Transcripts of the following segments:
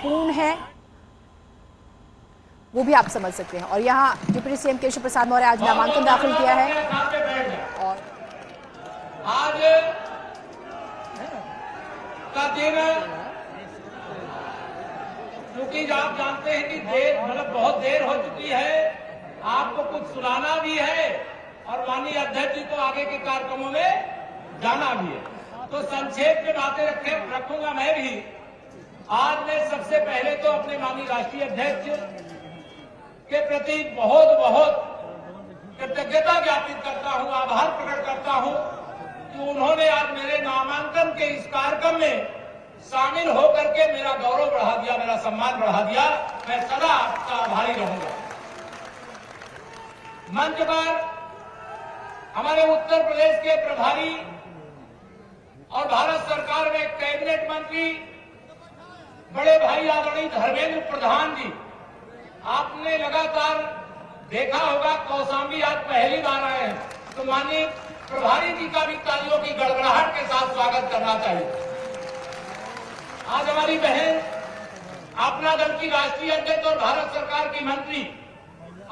चुनौतीपूर्ण है, वो भी आप समझ सकते हैं। और यहाँ डिप्टी सीएम केशव प्रसाद मौर्य आज नामांकन दाखिल किया है और आज का दिन, क्योंकि आप जानते हैं कि बहुत देर हो चुकी है, आपको कुछ सुनाना भी है और माननीय अध्यक्ष जी को आगे के कार्यक्रमों में जाना भी है, तो संक्षेप में बातें रखूंगा मैं भी। आज मैं सबसे पहले तो अपने माननीय राष्ट्रीय अध्यक्ष के प्रति बहुत बहुत कृतज्ञता ज्ञापित करता हूं, आभार प्रकट करता हूं कि उन्होंने आज मेरे नामांकन के इस कार्यक्रम में शामिल होकर के मेरा गौरव बढ़ा दिया, मेरा सम्मान बढ़ा दिया। मैं सदा आपका आभारी रहूंगा। मंच पर हमारे उत्तर प्रदेश के प्रभारी और भारत सरकार में कैबिनेट मंत्री बड़े भाई आदरणीय धर्मेंद्र प्रधान जी, आपने लगातार देखा होगा कौशाम्बी आज पहली बार आए हैं, तो माननीय प्रभारी जी का भी तालियों की गड़गड़ाहट के साथ स्वागत करना चाहिए। आज हमारी बहन अपना दल की राष्ट्रीय अध्यक्ष और भारत सरकार की मंत्री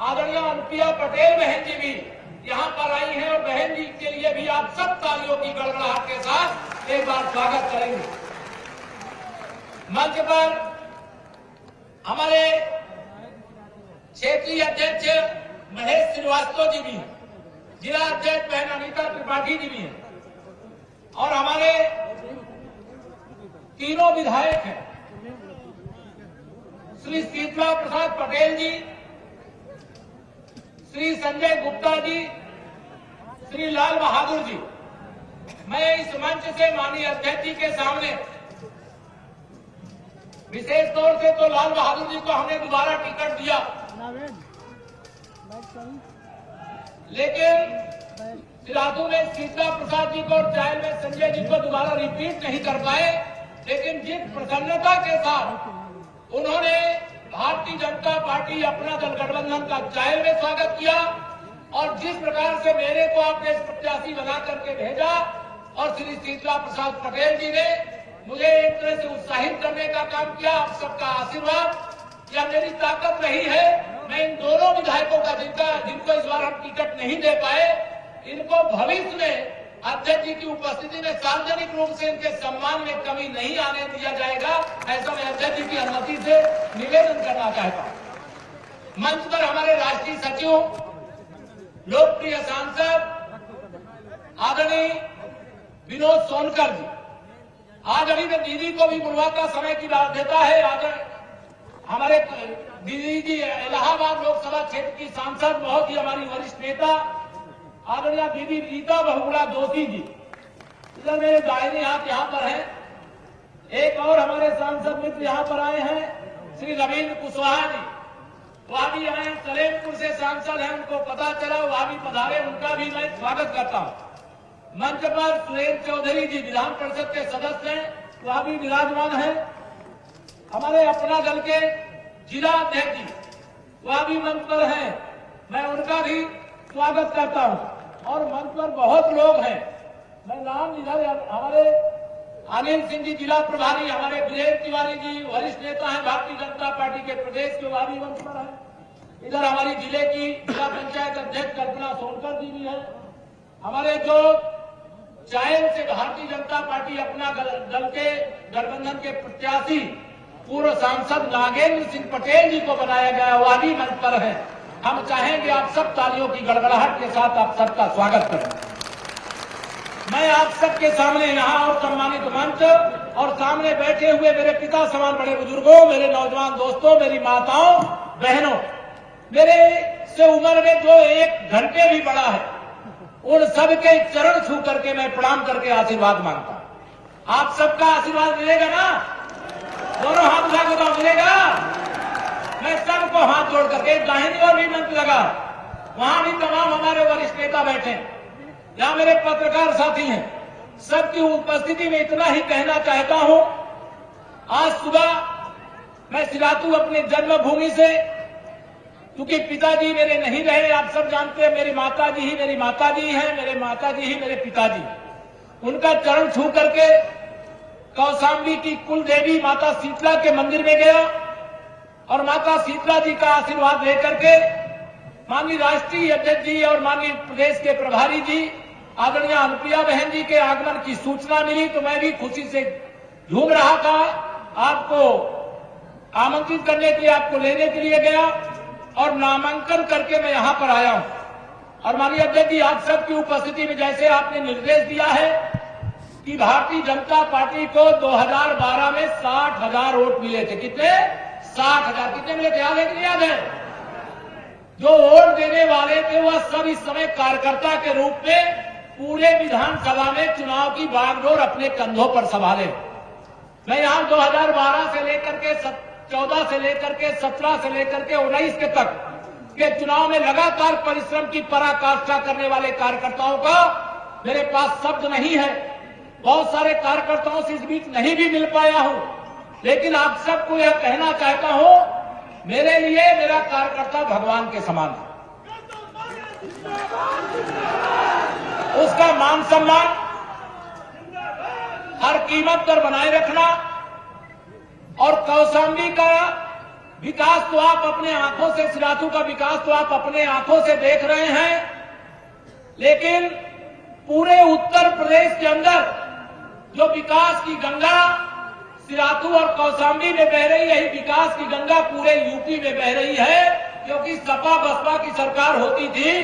आदरणीय अनुप्रिया पटेल बहन जी भी यहाँ पर आई हैं और बहन जी के लिए भी आप सब तालियों की गड़गड़ाहट के साथ एक बार स्वागत करेंगे। मंच पर हमारे क्षेत्रीय अध्यक्ष महेश श्रीवास्तव जी भी हैं, जिला अध्यक्ष बहन अनीता त्रिपाठी जी भी हैं और हमारे तीनों विधायक हैं, श्री शीतला प्रसाद पटेल जी, श्री संजय गुप्ता जी, श्री लाल बहादुर जी। मैं इस मंच से माननीय अध्यक्ष जी के सामने विशेष तौर से तो लाल बहादुर जी को हमने दोबारा टिकट दिया, लेकिन सिराथू में शीतला प्रसाद जी को और चायल में संजय जी को दोबारा रिपीट नहीं कर पाए, लेकिन जिस प्रसन्नता के साथ उन्होंने भारतीय जनता पार्टी अपना दल गठबंधन का चायल में स्वागत किया और जिस प्रकार से मेरे को आपने प्रत्याशी बना करके भेजा और श्री शीतला प्रसाद पटेल जी ने मुझे एक तरह से उत्साहित करने का काम किया, आप सबका आशीर्वाद या मेरी ताकत रही है। मैं इन दोनों विधायकों का जिनको इस बार हम टिकट नहीं दे पाए, इनको भविष्य में अध्यक्ष जी की उपस्थिति में सार्वजनिक रूप से इनके सम्मान में कमी नहीं आने दिया जाएगा, ऐसा मैं अध्यक्ष जी की अनुमति से निवेदन करना चाहता हूं। मंच पर हमारे राष्ट्रीय सचिव, लोकप्रिय सांसद आदरणीय विनोद सोनकर जी, आज अभी मैं दीदी को भी बुलवाता समय की बाध्यता है। आज हमारे दीदी जी इलाहाबाद लोकसभा क्षेत्र की सांसद, बहुत ही हमारी वरिष्ठ नेता आदरणीय दीदी रीता बहुगुणा जोशी जी, इधर मेरे दाहिने हाथ यहाँ पर हैं। एक और हमारे सांसद मित्र यहाँ पर आए हैं, श्री रविंद्र कुशवाहा जी, वह भी आए, सलेमपुर से सांसद हैं, उनको पता चला वह भी पधारे, उनका भी मैं स्वागत करता हूँ। मंच पर सुरेंद्र चौधरी जी विधान परिषद के सदस्य हैं, वह भी विराजमान है। हमारे अपना दल के जिला अध्यक्ष जी, वह भी मंच पर हैं, मैं उनका भी स्वागत करता हूँ। और मंच पर बहुत लोग हैं, मैं नाम इधर हमारे अनिल सिंह जी जिला प्रभारी, हमारे विजय तिवारी जी वरिष्ठ नेता हैं भारतीय जनता पार्टी के प्रदेश के, वह भी मंच पर है। इधर हमारी जिले की जिला पंचायत अध्यक्ष कल्पना सोनकर जी भी है। हमारे जो चायल से भारतीय जनता पार्टी अपना दल के गठबंधन के प्रत्याशी पूर्व सांसद नागेंद्र सिंह पटेल जी को बनाया गया, वह भी मंच पर है। हम चाहेंगे आप सब तालियों की गड़गड़ाहट के साथ आप सबका स्वागत करें। मैं आप सबके सामने यहाँ और सम्मानित मंच और सामने बैठे हुए मेरे पिता समान बड़े बुजुर्गों, मेरे नौजवान दोस्तों, मेरी माताओं बहनों, मेरे से उम्र में जो 1 घंटे भी बड़ा है, उन सबके चरण छू करके मैं प्रणाम करके आशीर्वाद मांगता हूं। आप सबका आशीर्वाद मिलेगा ना? दोनों हाथ उठा के मिलेगा? मैं सबको हाथ जोड़ करके, दाहिनी ओर भी मंच लगा, वहां भी तमाम हमारे वरिष्ठ नेता बैठे, यहाँ मेरे पत्रकार साथी हैं, सबकी उपस्थिति में इतना ही कहना चाहता हूं। आज सुबह मैं सिराथू अपने जन्मभूमि से, क्योंकि पिताजी मेरे नहीं रहे, आप सब जानते हैं, मेरी माताजी ही मेरी माताजी हैं, मेरे माताजी ही मेरे पिताजी, उनका चरण छू करके कौशाम्बी की कुल देवी माता शीतला के मंदिर में गया और माता शीतला जी का आशीर्वाद लेकर के माननीय राष्ट्रीय अध्यक्ष जी और माननीय प्रदेश के प्रभारी जी आदरणीय अनुप्रिया बहन जी के आगमन की सूचना मिली तो मैं भी खुशी से झूम रहा था। आपको आमंत्रित करने के लिए, आपको लेने के लिए गया और नामांकन करके मैं यहां पर आया हूं। और माननीय अध्यक्ष जी, आप सबकी उपस्थिति में जैसे आपने निर्देश दिया है कि भारतीय जनता पार्टी को 2012 में 60,000 वोट मिले थे। कितने? 60,000। कितने मिले थे? याद है कि नहीं याद है? जो वोट देने वाले थे वह सब इस समय कार्यकर्ता के रूप में पूरे विधानसभा में चुनाव की बागडोर अपने कंधों पर संभाले। मैं यहां 2012 से लेकर के 14 से लेकर के 17 से लेकर के 19 के तक के चुनाव में लगातार परिश्रम की पराकाष्ठा करने वाले कार्यकर्ताओं का मेरे पास शब्द नहीं है। बहुत सारे कार्यकर्ताओं से इस बीच नहीं भी मिल पाया हूं, लेकिन आप सबको यह कहना चाहता हूं, मेरे लिए मेरा कार्यकर्ता भगवान के समान है। उसका मान सम्मान हर कीमत पर बनाए रखना और कौशाम्बी का विकास तो आप अपने आंखों से, सिराथू का विकास तो आप अपने आंखों से देख रहे हैं, लेकिन पूरे उत्तर प्रदेश के अंदर जो विकास की गंगा सिराथू और कौशाम्बी में बह रही, यही विकास की गंगा पूरे यूपी में बह रही है। क्योंकि सपा बसपा की सरकार होती थी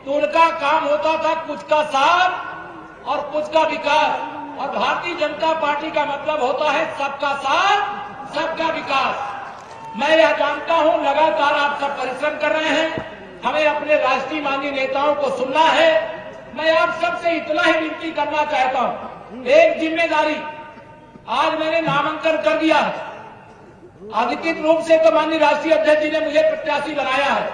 तो उनका काम होता था कुछ का साथ और कुछ का विकास, और भारतीय जनता पार्टी का मतलब होता है सबका साथ सबका विकास। मैं यह जानता हूं लगातार आप सब परिश्रम कर रहे हैं, हमें अपने राष्ट्रीय माननीय नेताओं को सुनना है। मैं आप सबसे इतना ही विनती करना चाहता हूं, एक जिम्मेदारी, आज मैंने नामांकन कर दिया है। अधिकृत रूप से तो माननीय राष्ट्रीय अध्यक्ष जी ने मुझे प्रत्याशी बनाया है,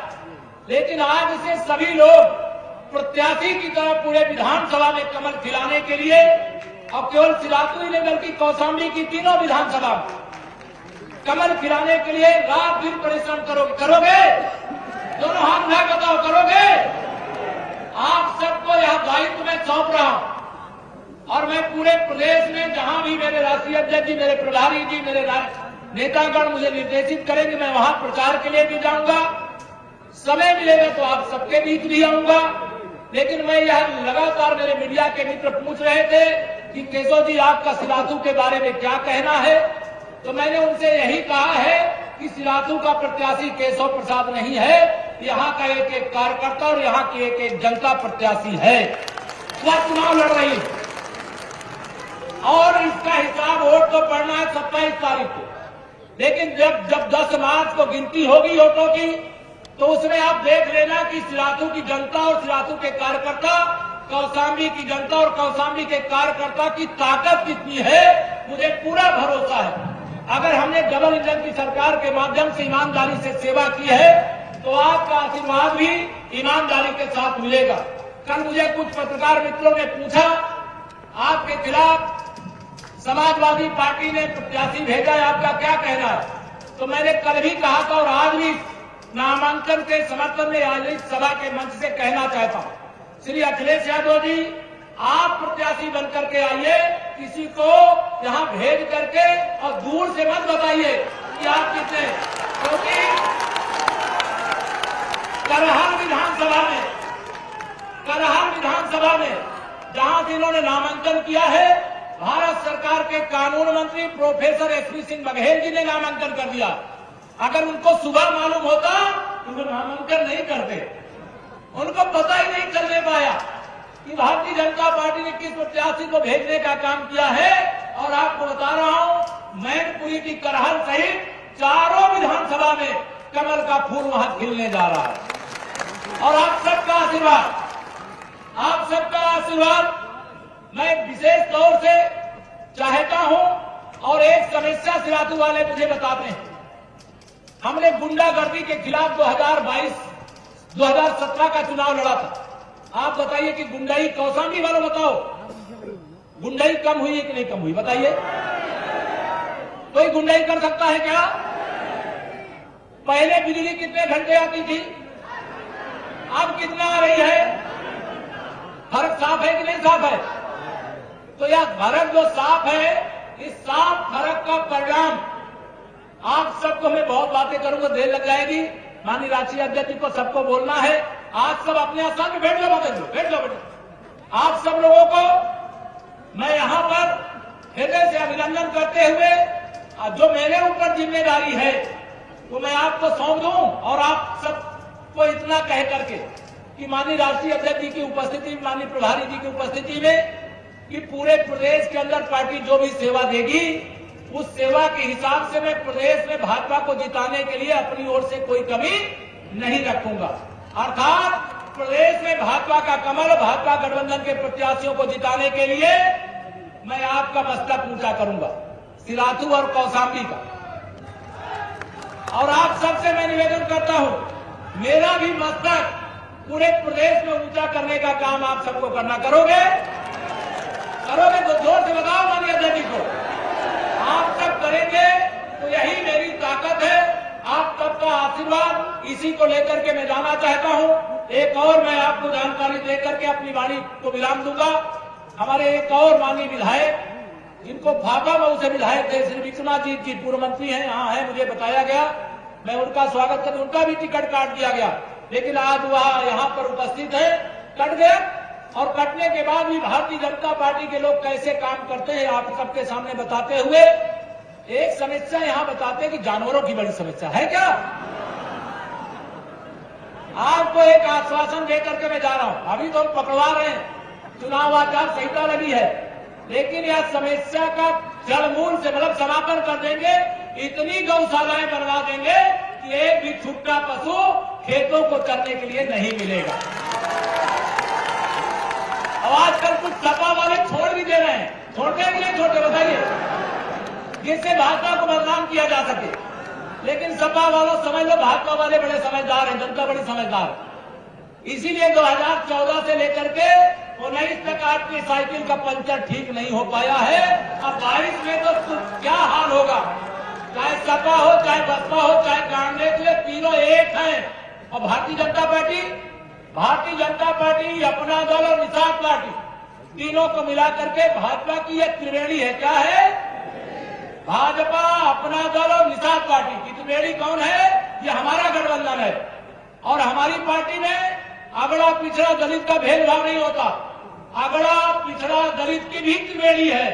लेकिन आज से सभी लोग प्रत्याशी की तरह पूरे विधानसभा में कमल खिलाने के लिए, और केवल सिराथू ही नहीं बल्कि कौशाम्बी की तीनों विधानसभा कमल खिलाने के लिए रात दिन परिश्रम करोगे? दोनों हाथ उठा बताओ, करोगे? आप सबको यह दायित्व मैं सौंप रहा हूं और मैं पूरे प्रदेश में जहां भी मेरे राष्ट्रीय अध्यक्ष जी, मेरे प्रभारी जी, मेरे नेतागण मुझे निर्देशित करेंगे, मैं वहां प्रचार के लिए भी जाऊंगा। समय मिलेगा तो आप सबके बीच भी आऊंगा। लेकिन मैं यह लगातार, मेरे मीडिया के मित्र पूछ रहे थे कि केशव जी आपका सिराथू के बारे में क्या कहना है, तो मैंने उनसे यही कहा है कि सिराथू का प्रत्याशी केशव प्रसाद नहीं है, यहाँ का एक एक कार्यकर्ता और यहाँ की एक एक जनता प्रत्याशी है। वह चुनाव लड़ रही है और इसका हिसाब वोट तो पड़ना है 27 तारीख को, लेकिन जब 10 मार्च को गिनती होगी वोटों की, तो उसमें आप देख लेना कि सिराथू की जनता और सिराथू के कार्यकर्ता, कौशाम्बी की जनता और कौशाम्बी के कार्यकर्ता की ताकत कितनी है, मुझे पूरा भरोसा है। अगर हमने डबल इंजन की सरकार के माध्यम से ईमानदारी से सेवा की है तो आपका आशीर्वाद भी ईमानदारी के साथ मिलेगा। कल मुझे कुछ पत्रकार मित्रों ने पूछा, आपके खिलाफ समाजवादी पार्टी ने प्रत्याशी भेजा है, आपका क्या कहना है? तो मैंने कल भी कहा था और आज भी नामांकन के समर्थन में आज इस सभा के मंच से कहना चाहता हूं, श्री अखिलेश यादव जी, आप प्रत्याशी बनकर के आइए, किसी को यहां भेज करके और दूर से मत बताइए कि आप कितने, क्योंकि करहल विधानसभा में जहां जिन्होंने नामांकन किया है, भारत सरकार के कानून मंत्री प्रोफेसर एसपी सिंह बघेल जी ने नामांकन कर दिया। अगर उनको सुबह मालूम होता तो वो नामांकन नहीं करते, उनको पता ही नहीं चलने पाया कि भारतीय जनता पार्टी ने किस प्रत्याशी को भेजने का काम किया है। और आपको बता रहा हूं, मैनपुरी की करहल सहित चारों विधानसभा में कमल का फूल वहां खिलने जा रहा है। और आप सबका आशीर्वाद मैं विशेष तौर से चाहता हूं। और एक समस्या सिराथू वाले मुझे बताते हैं, हमने गुंडागर्दी के खिलाफ 2017 का चुनाव लड़ा था। आप बताइए कि गुंडाई, कौशाम्बी वालों बताओ, गुंडाई कम हुई है कि नहीं कम हुई? बताइए, कोई गुंडाई कर सकता है क्या? पहले बिजली कितने घंटे आती थी, अब कितना आ रही है? फर्क साफ है कि नहीं साफ है? तो यह फर्क जो साफ है इस साफ फर्क का परिणाम आप सबको, मैं बहुत बातें करूंगा, देर लग जाएगी। माननीय राष्ट्रीय अध्यक्ष जी को सबको बोलना है। आज सब अपने स्थान में बैठ जाओ, बैठ जाओ। आप सब लोगों को मैं यहां पर हृदय से अभिनंदन करते हुए जो मेरे ऊपर जिम्मेदारी है वो मैं आपको सौंप दूं, और आप सबको इतना कह करके कि माननीय राष्ट्रीय अध्यक्ष जी की उपस्थिति, माननीय प्रभारी जी की उपस्थिति में, कि पूरे प्रदेश के अंदर पार्टी जो भी सेवा देगी उस सेवा के हिसाब से मैं प्रदेश में भाजपा को जिताने के लिए अपनी ओर से कोई कमी नहीं रखूंगा। अर्थात प्रदेश में भाजपा का कमल, भाजपा गठबंधन के प्रत्याशियों को जिताने के लिए मैं आपका मस्तक ऊंचा करूंगा, सिलाथू और कौशाम्बी का। और आप सबसे मैं निवेदन करता हूं, मेरा भी मस्तक पूरे प्रदेश में ऊंचा करने का काम आप सबको करना। करोगे तो जोर से बताओ माननीय अध्यक्ष जी को। आप सब करेंगे तो यही मेरी ताकत है, आप सबका आशीर्वाद, इसी को लेकर के मैं जाना चाहता हूं। एक और मैं आपको जानकारी देकर के अपनी वाणी को विराम दूंगा। हमारे एक और माननीय विधायक, जिनको फाफा मऊ से विधायक थे, श्री विक्रमाजीत जी पूर्व मंत्री हैं, यहाँ है, मुझे बताया गया, मैं उनका स्वागत करता, उनका भी टिकट काट दिया गया, लेकिन आज वह यहाँ पर उपस्थित है। कट गया, और कटने के बाद भी भारतीय जनता पार्टी के लोग कैसे काम करते हैं आप सबके सामने बताते हुए एक समस्या यहाँ बताते हैं कि जानवरों की बड़ी समस्या है क्या। आपको एक आश्वासन देकर के मैं जा रहा हूं, अभी तो हम पकड़वा रहे हैं, चुनाव आचार संहिता लगी है, लेकिन यह समस्या का जड़मूल से मतलब समापन कर देंगे। इतनी गौशालाएं बनवा देंगे कि एक भी छुट्टा पशु खेतों को चरने के लिए नहीं मिलेगा। अब आजकल कुछ सपा वाले छोड़ भी दे रहे हैं, छोड़ते हैं कि नहीं छोड़ते बताइए, जिससे भाजपा को बदनाम किया जा सके। लेकिन सपा वालों समझ लो, भाजपा वाले बड़े समझदार हैं, जनता बड़ी समझदार है। इसीलिए 2014 से लेकर के 19 तक आपकी साइकिल का पंचर ठीक नहीं हो पाया है। अब 22 में तो क्या हाल होगा, चाहे सपा हो, चाहे बसपा हो, चाहे कांग्रेस, ये तीनों एक हैं। और भारतीय जनता पार्टी, अपना दल और निषाद पार्टी, तीनों को मिला करके भाजपा की एक त्रिवेणी है। क्या है? भाजपा, अपना दल और निषाद पार्टी की त्रिवेणी कौन है? ये हमारा गठबंधन है। और हमारी पार्टी में अगड़ा पिछड़ा दलित का भेदभाव नहीं होता। अगड़ा पिछड़ा दलित की भी त्रिवेणी है,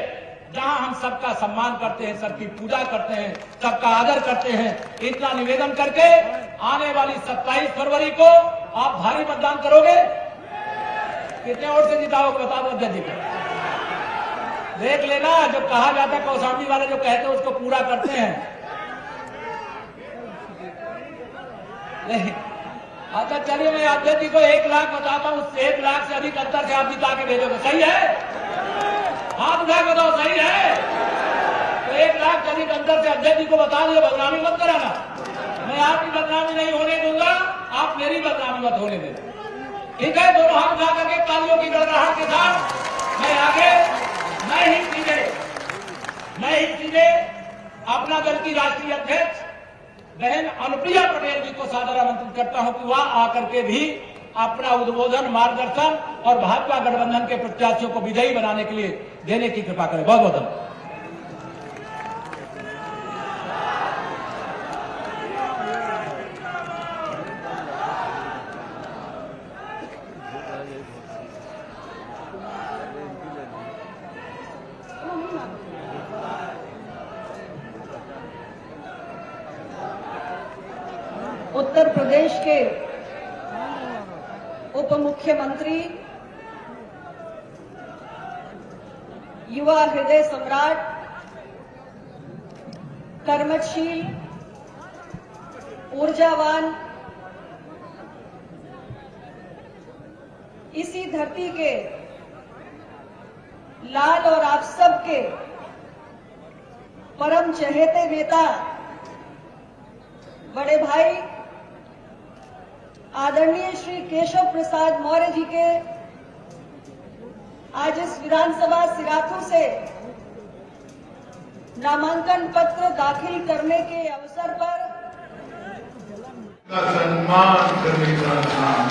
जहां हम सबका सम्मान करते हैं, सबकी पूजा करते हैं, सबका आदर करते हैं। इतना निवेदन करके आने वाली 27 फरवरी को आप भारी मतदान करोगे। कितने वोट से जिताओगे बता दो अध्यक्ष जी को। देख लेना, जो कहा जाता है कौशाम्बी वाले जो कहते हैं उसको पूरा करते हैं। अच्छा चलिए, मैं अध्यक्ष जी को 1 लाख बताता हूँ, 1 लाख से अधिक अंतर से आप जिता के भेजोगे। सही है? हाथ उठा के बताओ, सही है? तो 1 लाख से अधिक अंतर से अध्यक्ष जी को बता दो, बदनामी मत कराना। मैं आपकी बदनामी नहीं होने दूंगा, आप मेरी बदनामी मत होने देना। ठीक है? दोनों हाथ उठा करके तालियों की गड़गड़ाहट के साथ मैं आगे, मैं ही सीधे अपना दल की राष्ट्रीय अध्यक्ष बहन अनुप्रिया पटेल जी को सादर आमंत्रित करता हूं कि वह आकर के भी अपना उद्बोधन, मार्गदर्शन और भाजपा गठबंधन के प्रत्याशियों को विजयी बनाने के लिए देने की कृपा करें। बहुत बहुत धन्यवाद। उत्तर प्रदेश के उप मुख्यमंत्री, युवा हृदय सम्राट, कर्मशील, ऊर्जावान, इसी धरती के लाल और आप सबके परम चहेते नेता, बड़े भाई आदरणीय श्री केशव प्रसाद मौर्य जी के आज इस विधानसभा सिराथू से नामांकन पत्र दाखिल करने के अवसर पर सम्मान करने का काम